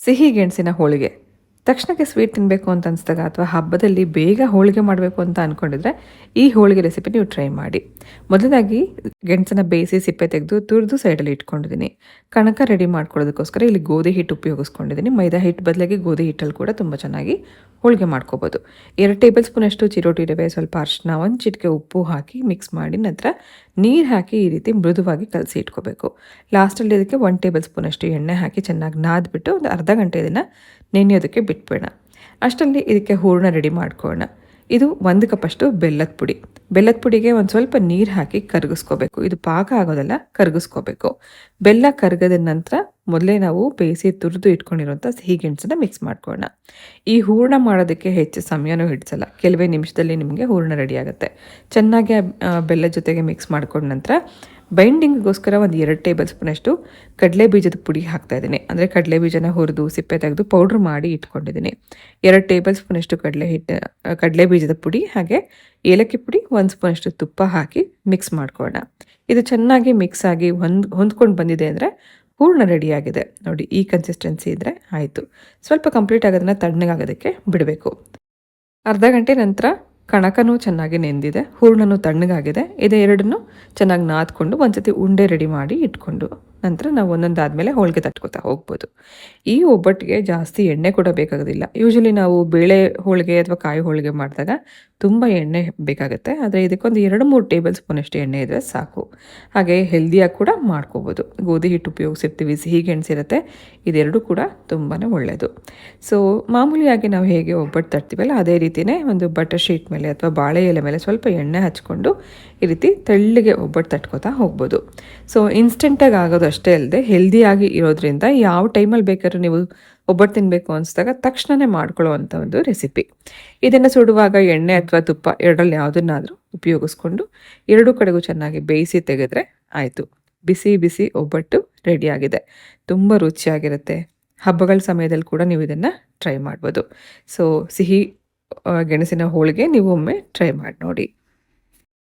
ಸಿಹಿ ಗೆಣಸಿನ ಹೋಳಿಗೆ. ತಕ್ಷಣಕ್ಕೆ ಸ್ವೀಟ್ ತಿನ್ನಬೇಕು ಅಂತ ಅನಿಸಿದಾಗ ಅಥವಾ ಹಬ್ಬದಲ್ಲಿ ಬೇಗ ಹೋಳಿಗೆ ಮಾಡಬೇಕು ಅಂತ ಅಂದ್ಕೊಂಡಿದ್ರೆ ಈ ಹೋಳಿಗೆ ರೆಸಿಪಿ ನೀವು ಟ್ರೈ ಮಾಡಿ. ಮೊದಲನೇದಾಗಿ ಗೆಣಸನ್ನ ಬೇಯಿಸಿ ಸಿಪ್ಪೆ ತೆಗೆದು ತುರಿದು ಸೈಡಲ್ಲಿ ಇಟ್ಕೊಂಡಿದ್ದೀನಿ. ಕಣಕ ರೆಡಿ ಮಾಡ್ಕೊಳ್ಳೋದಕ್ಕೋಸ್ಕರ ಇಲ್ಲಿ ಗೋಧಿ ಹಿಟ್ಟು ಉಪಯೋಗಿಸ್ಕೊಂಡಿದ್ದೀನಿ. ಮೈದಾ ಹಿಟ್ಟು ಬದಲಾಗಿ ಗೋಧಿ ಹಿಟ್ಟಲ್ಲಿ ಕೂಡ ತುಂಬ ಚೆನ್ನಾಗಿ ಹೋಳಿಗೆ ಮಾಡ್ಕೋಬೋದು. 2 ಟೇಬಲ್ ಸ್ಪೂನಷ್ಟು ಚಿರೋಟಿ ರವೆ, ಸ್ವಲ್ಪ ಅರಿಶಿನ, 1 ಚಿಟಿಕೆ ಉಪ್ಪು ಹಾಕಿ ಮಿಕ್ಸ್ ಮಾಡಿ ನಂತರ ನೀರು ಹಾಕಿ ಈ ರೀತಿ ಮೃದುವಾಗಿ ಕಲಸಿ ಇಟ್ಕೋಬೇಕು. ಲಾಸ್ಟಲ್ಲಿ ಇದಕ್ಕೆ 1 ಟೇಬಲ್ ಸ್ಪೂನಷ್ಟು ಎಣ್ಣೆ ಹಾಕಿ ಚೆನ್ನಾಗಿ ನಾದ್ಬಿಟ್ಟು ಒಂದು ಅರ್ಧ ಗಂಟೆ ಇದನ್ನು ನೆನೆಯೋದಕ್ಕೆ ಬಿಟ್ಬೇಡ. ಅಷ್ಟರಲ್ಲಿ ಇದಕ್ಕೆ ಹೂರಣ ರೆಡಿ ಮಾಡ್ಕೊಳ್ಳೋಣ. ಇದು 1 ಕಪ್ಪಷ್ಟು ಬೆಲ್ಲದ ಪುಡಿ. ಬೆಲ್ಲದ ಪುಡಿಗೆ ಒಂದು ಸ್ವಲ್ಪ ನೀರು ಹಾಕಿ ಕರಗಿಸ್ಕೋಬೇಕು. ಇದು ಪಾಕ ಆಗೋದಲ್ಲ, ಕರಗಿಸ್ಕೋಬೇಕು. ಬೆಲ್ಲ ಕರಗದ ನಂತರ ಮೊದಲೇ ನಾವು ಬೇಯಿಸಿ ತುರಿದು ಇಟ್ಕೊಂಡಿರುವಂಥ ಸಿಹಿ ಗೆಣಸನ್ನ ಮಿಕ್ಸ್ ಮಾಡ್ಕೊಳ್ಳೋಣ. ಈ ಹೂರಣ ಮಾಡೋದಕ್ಕೆ ಹೆಚ್ಚು ಸಮಯನೂ ಹಿಡಿಸಲ್ಲ, ಕೆಲವೇ ನಿಮಿಷದಲ್ಲಿ ನಿಮಗೆ ಹೂರಣ ರೆಡಿ ಆಗುತ್ತೆ. ಚೆನ್ನಾಗಿ ಬೆಲ್ಲದ ಜೊತೆಗೆ ಮಿಕ್ಸ್ ಮಾಡ್ಕೊಂಡ ನಂತರ ಬೈಂಡಿಂಗ್ಗೋಸ್ಕರ ಒಂದು 2 ಟೇಬಲ್ ಸ್ಪೂನಷ್ಟು ಕಡಲೆ ಬೀಜದ ಪುಡಿ ಹಾಕ್ತಾಯಿದ್ದೀನಿ. ಅಂದರೆ ಕಡಲೆ ಬೀಜನ ಹುರಿದು ಸಿಪ್ಪೆ ತೆಗೆದು ಪೌಡ್ರ್ ಮಾಡಿ ಇಟ್ಕೊಂಡಿದ್ದೀನಿ. 2 ಟೇಬಲ್ ಸ್ಪೂನಷ್ಟು ಕಡಲೆ ಬೀಜದ ಪುಡಿ ಹಾಗೆ ಏಲಕ್ಕಿ ಪುಡಿ, 1 ಸ್ಪೂನಷ್ಟು ತುಪ್ಪ ಹಾಕಿ ಮಿಕ್ಸ್ ಮಾಡ್ಕೊಳ್ಳೋಣ. ಇದು ಚೆನ್ನಾಗಿ ಮಿಕ್ಸ್ ಆಗಿ ಹೊಂದ್ಕೊಂಡು ಬಂದಿದೆ ಅಂದರೆ ಹೂರಣ ರೆಡಿಯಾಗಿದೆ. ನೋಡಿ, ಈ ಕನ್ಸಿಸ್ಟೆನ್ಸಿ ಇದ್ದರೆ ಆಯಿತು. ಸ್ವಲ್ಪ ಕಂಪ್ಲೀಟ್ ಆಗೋದನ್ನು ತಣ್ಣಗಾಗೋದಕ್ಕೆ ಬಿಡಬೇಕು. ಅರ್ಧ ಗಂಟೆ ನಂತರ ಕಣಕನೂ ಚೆನ್ನಾಗಿ ನೆಂದಿದೆ, ಹೂರಣನೂ ತಣ್ಣಗಾಗಿದೆ. ಇದೆರಡನ್ನೂ ಚೆನ್ನಾಗಿ ನಾದ್ಕೊಂಡು ಒಂದ್ಸತಿ ಉಂಡೆ ರೆಡಿ ಮಾಡಿ ಇಟ್ಕೊಂಡು ನಂತರ ನಾವು ಒಂದೊಂದಾದಮೇಲೆ ಹೋಳಿಗೆ ತಟ್ಕೊತಾ ಹೋಗ್ಬೋದು. ಈ ಒಬ್ಬಟ್ಟಿಗೆ ಜಾಸ್ತಿ ಎಣ್ಣೆ ಕೂಡ ಬೇಕಾಗೋದಿಲ್ಲ. ಯೂಶಲಿ ನಾವು ಬೇಳೆ ಹೋಳಿಗೆ ಅಥವಾ ಕಾಯಿ ಹೋಳಿಗೆ ಮಾಡಿದಾಗ ತುಂಬ ಎಣ್ಣೆ ಬೇಕಾಗುತ್ತೆ. ಆದರೆ ಇದಕ್ಕೊಂದು 2-3 ಟೇಬಲ್ ಸ್ಪೂನಷ್ಟು ಎಣ್ಣೆ ಇದ್ದರೆ ಸಾಕು. ಹಾಗೆ ಹೆಲ್ದಿಯಾಗಿ ಕೂಡ ಮಾಡ್ಕೋಬೋದು. ಗೋಧಿ ಹಿಟ್ಟು ಉಪಯೋಗಿಸಿರ್ತೀವಿ, ಸಿಹಿ ಗೆಣಸಿರುತ್ತೆ, ಇದೆರಡೂ ಕೂಡ ತುಂಬಾ ಒಳ್ಳೆಯದು. ಸೊ ಮಾಮೂಲಿಯಾಗಿ ನಾವು ಹೇಗೆ ಒಬ್ಬಟ್ಟು ತರ್ತೀವಲ್ಲ ಅದೇ ರೀತಿಯೇ ಒಂದು ಬಟರ್ ಶೀಟ್ ಮೇಲೆ ಅಥವಾ ಬಾಳೆ ಎಲೆ ಮೇಲೆ ಸ್ವಲ್ಪ ಎಣ್ಣೆ ಹಚ್ಕೊಂಡು ಈ ರೀತಿ ತೆಳ್ಳಗೆ ಒಬ್ಬಟ್ಟು ತಟ್ಕೋತಾ ಹೋಗ್ಬೋದು. ಸೊ ಇನ್ಸ್ಟೆಂಟಾಗಿ ಆಗೋದು ಅಷ್ಟೇ ಅಲ್ಲದೆ ಹೆಲ್ದಿಯಾಗಿ ಇರೋದ್ರಿಂದ ಯಾವ ಟೈಮಲ್ಲಿ ಬೇಕಾದ್ರೂ ನೀವು ಒಬ್ಬಟ್ಟು ತಿನ್ನಬೇಕು ಅನಿಸಿದಾಗ ತಕ್ಷಣವೇ ಮಾಡ್ಕೊಳ್ಳೋವಂಥ ಒಂದು ರೆಸಿಪಿ. ಇದನ್ನು ಸುಡುವಾಗ ಎಣ್ಣೆ ಅಥವಾ ತುಪ್ಪ ಎರಡರಲ್ಲಿ ಯಾವುದನ್ನಾದರೂ ಉಪಯೋಗಿಸ್ಕೊಂಡು ಎರಡೂ ಕಡೆಗೂ ಚೆನ್ನಾಗಿ ಬೇಯಿಸಿ ತೆಗೆದ್ರೆ ಆಯಿತು. ಬಿಸಿ ಬಿಸಿ ಒಬ್ಬಟ್ಟು ರೆಡಿಯಾಗಿದೆ. ತುಂಬ ರುಚಿಯಾಗಿರುತ್ತೆ. ಹಬ್ಬಗಳ ಸಮಯದಲ್ಲಿ ಕೂಡ ನೀವು ಇದನ್ನು ಟ್ರೈ ಮಾಡ್ಬೋದು. ಸೊ ಸಿಹಿ ಗೆಣಸಿನ ಹೋಳಿಗೆ ನೀವು ಒಮ್ಮೆ ಟ್ರೈ ಮಾಡಿ ನೋಡಿ.